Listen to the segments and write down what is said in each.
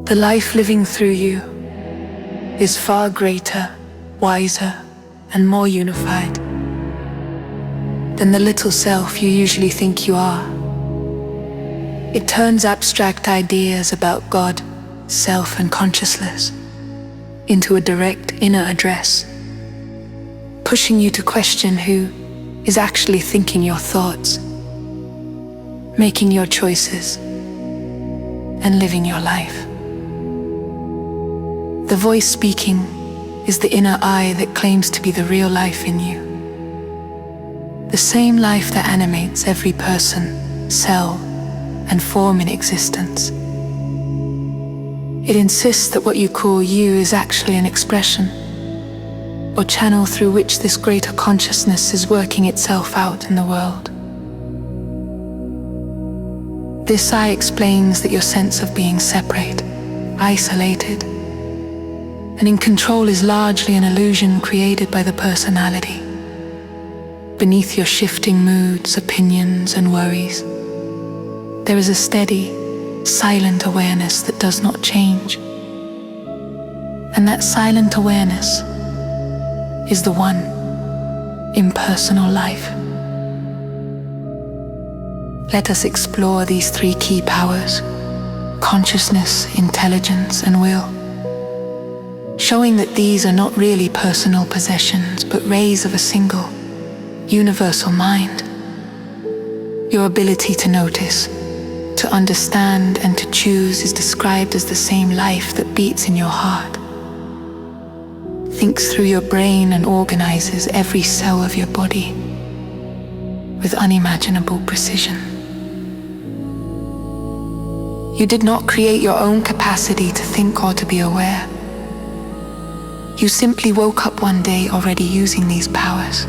The life living through you is far greater, wiser, and more unified than the little self you usually think you are. It turns abstract ideas about God, self, and consciousness into a direct inner address, pushing you to question who is actually thinking your thoughts, making your choices, and living your life. The voice speaking is the inner I that claims to be the real life in you. The same life that animates every person, cell, and form in existence. It insists that what you call you is actually an expression or channel through which this greater consciousness is working itself out in the world. This I explains that your sense of being separate, isolated, and in control is largely an illusion created by the personality. Beneath your shifting moods, opinions, and worries, there is a steady, silent awareness that does not change. And that silent awareness is the one impersonal life. Let us explore these three key powers: consciousness, intelligence, and will, showing that these are not really personal possessions, but rays of a single, universal mind. Your ability to notice, to understand, and to choose is described as the same life that beats in your heart, thinks through your brain, and organizes every cell of your body with unimaginable precision. You did not create your own capacity to think or to be aware. You simply woke up one day already using these powers.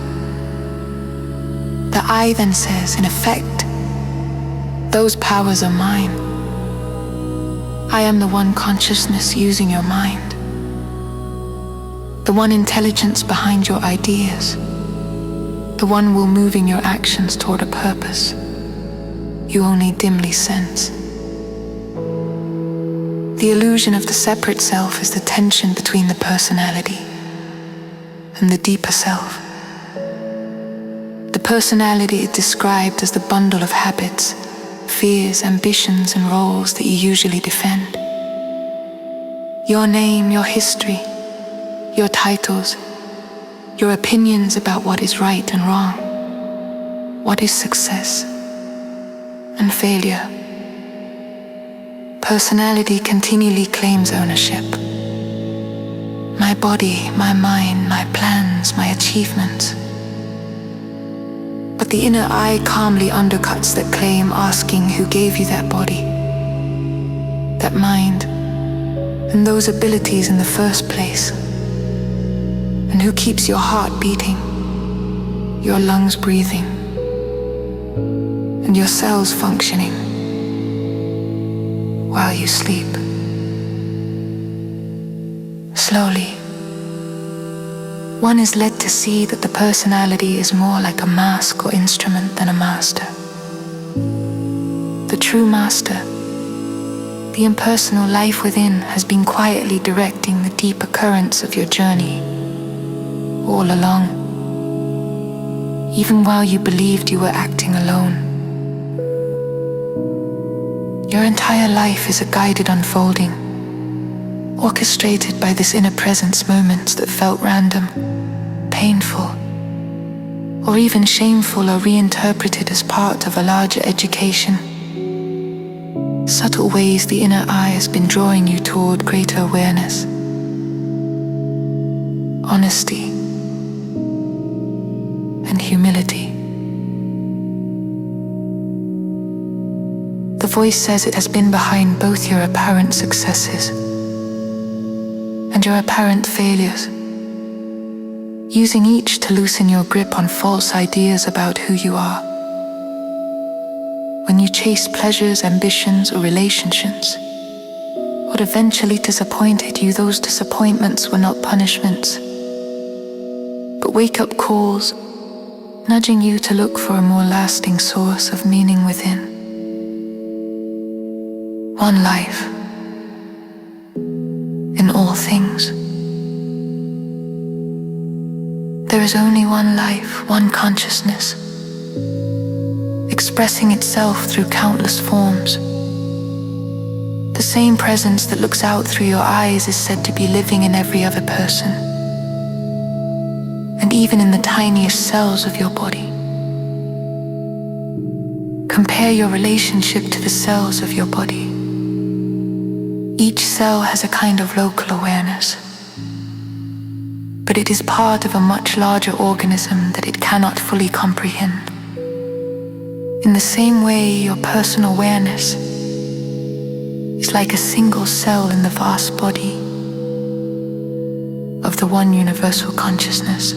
The I then says, in effect, those powers are mine. I am the one consciousness using your mind, the one intelligence behind your ideas, the one will moving your actions toward a purpose you only dimly sense. The illusion of the separate self is the tension between the personality and the deeper self. The personality is described as the bundle of habits, fears, ambitions, and roles that you usually defend. Your name, your history, your titles, your opinions about what is right and wrong, what is success and failure. Personality continually claims ownership. My body, my mind, my plans, my achievements. But the inner I calmly undercuts that claim, asking who gave you that body, that mind, and those abilities in the first place, and who keeps your heart beating, your lungs breathing, and your cells functioning while you sleep. Slowly, one is led to see that the personality is more like a mask or instrument than a master. The true master, the impersonal life within, has been quietly directing the deeper currents of your journey all along, even while you believed you were acting alone. Your entire life is a guided unfolding, orchestrated by this inner presence, moments that felt random, painful, or even shameful are reinterpreted as part of a larger education. Subtle ways the inner eye has been drawing you toward greater awareness, honesty, and humility. The voice says it has been behind both your apparent successes and your apparent failures, using each to loosen your grip on false ideas about who you are. When you chase pleasures, ambitions, or relationships, what eventually disappointed you, those disappointments were not punishments, but wake-up calls, nudging you to look for a more lasting source of meaning within. One life, all things. There is only one life, one consciousness, expressing itself through countless forms. The same presence that looks out through your eyes is said to be living in every other person, and even in the tiniest cells of your body. Compare your relationship to the cells of your body. Each cell has a kind of local awareness, but it is part of a much larger organism that it cannot fully comprehend. In the same way, your personal awareness is like a single cell in the vast body of the one universal consciousness.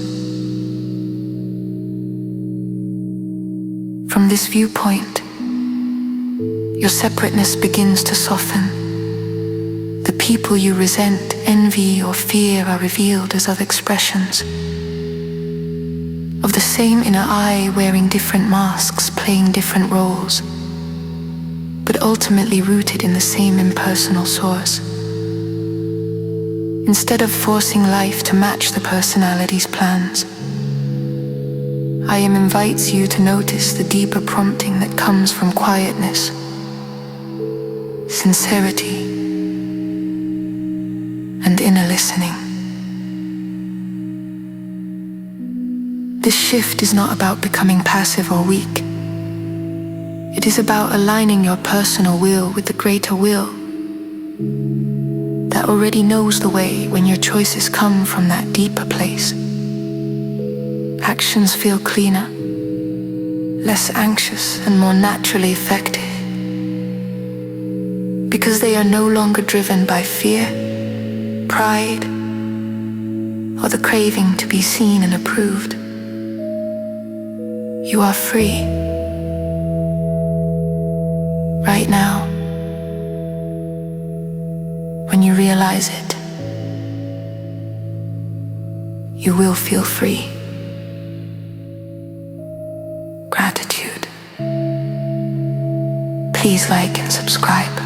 From this viewpoint, your separateness begins to soften. The people you resent, envy, or fear are revealed as other expressions of the same inner eye, wearing different masks, playing different roles, but ultimately rooted in the same impersonal source. Instead of forcing life to match the personality's plans, I invites you to notice the deeper prompting that comes from quietness, sincerity, and inner listening. This shift is not about becoming passive or weak. It is about aligning your personal will with the greater will that already knows the way. When your choices come from that deeper place, actions feel cleaner, less anxious, and more naturally effective, because they are no longer driven by fear, pride, or the craving to be seen and approved. You are free. Right now, when you realize it, you will feel free. Gratitude. Please like and subscribe.